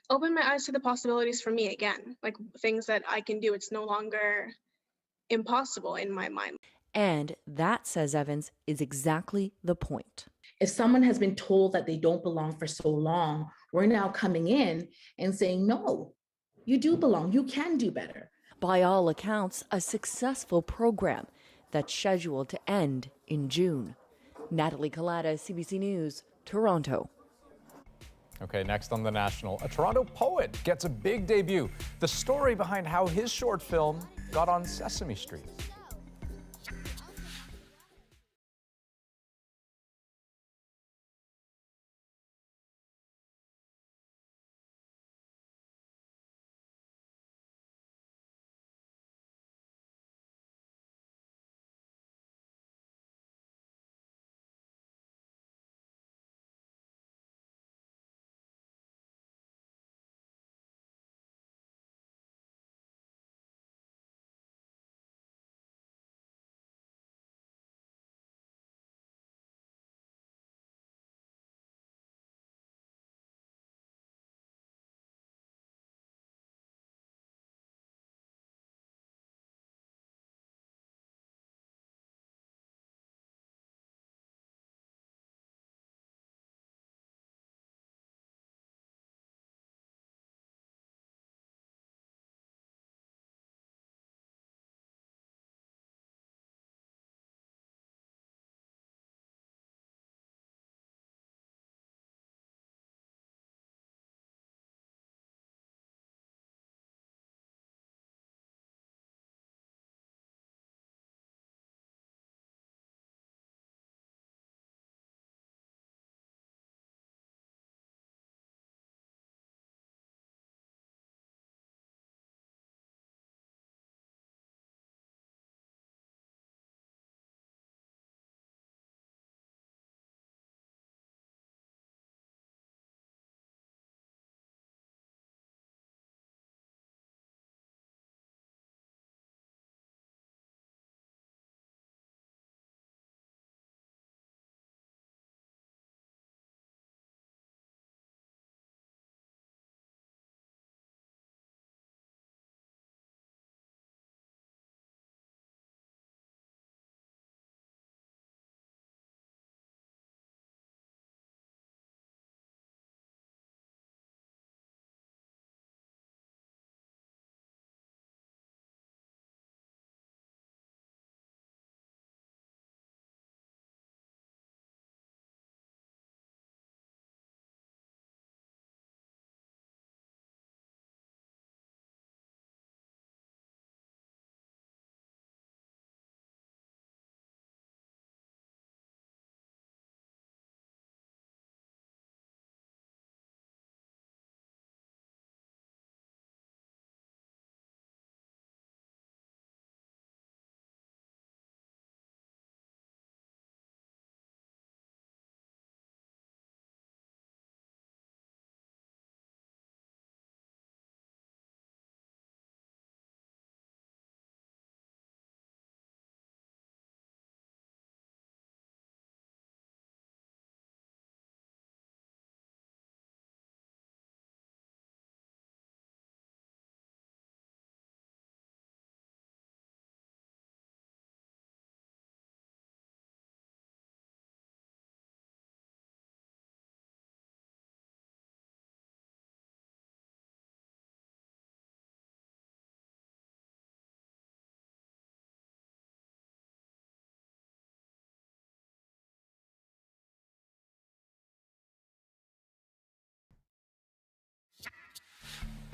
[SPEAKER 13] opened my eyes to the possibilities for me again, like things that I can do. It's no longer impossible in my mind.
[SPEAKER 23] And that, says Evans, is exactly the point.
[SPEAKER 10] If someone has been told that they don't belong for so long, we're now coming in and saying, no, you do belong. You can do better.
[SPEAKER 23] By all accounts, a successful program that's scheduled to end in June. Natalie Collada, CBC News, Toronto.
[SPEAKER 1] Okay, next on The National, a Toronto poet gets a big debut. The story behind how his short film got on Sesame Street.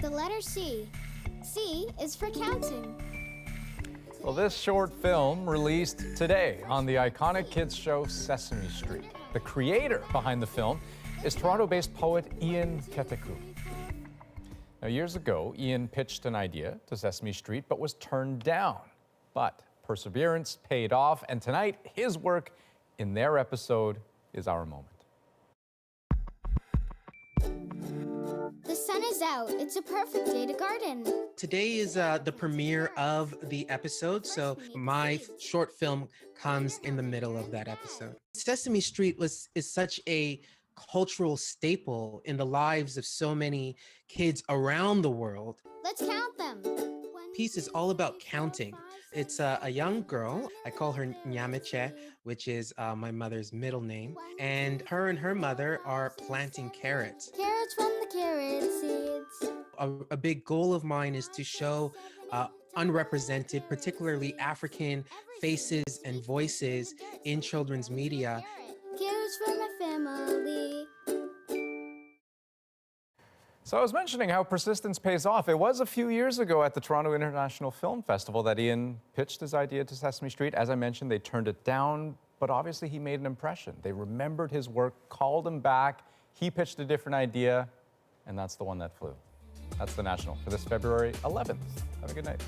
[SPEAKER 7] The letter C. C is for counting.
[SPEAKER 1] Well, this short film released today on the iconic kids show Sesame Street. The creator behind the film is Toronto-based poet Ian Keteku. Now, years ago, Ian pitched an idea to Sesame Street but was turned down. But perseverance paid off, and tonight, his work in their episode is our moment.
[SPEAKER 7] The sun is out. It's a perfect day to garden.
[SPEAKER 14] Today is the premiere of the episode, so my short film comes in the middle of that episode. Sesame Street is such a cultural staple in the lives of so many kids around the world.
[SPEAKER 7] Let's count them.
[SPEAKER 14] Piece is all about counting. It's a young girl. I call her Nyameche, which is my mother's middle name. And her mother are planting carrots.
[SPEAKER 7] Carrots from the carrot seeds.
[SPEAKER 14] A big goal of mine is to show unrepresented, particularly African faces and voices in children's media.
[SPEAKER 7] Carrots from my family.
[SPEAKER 1] So I was mentioning how persistence pays off. It was a few years ago at the Toronto International Film Festival that Ian pitched his idea to Sesame Street. As I mentioned, they turned it down, but obviously he made an impression. They remembered his work, called him back. He pitched a different idea, and that's the one that flew. That's The National for this February 11th. Have a good night.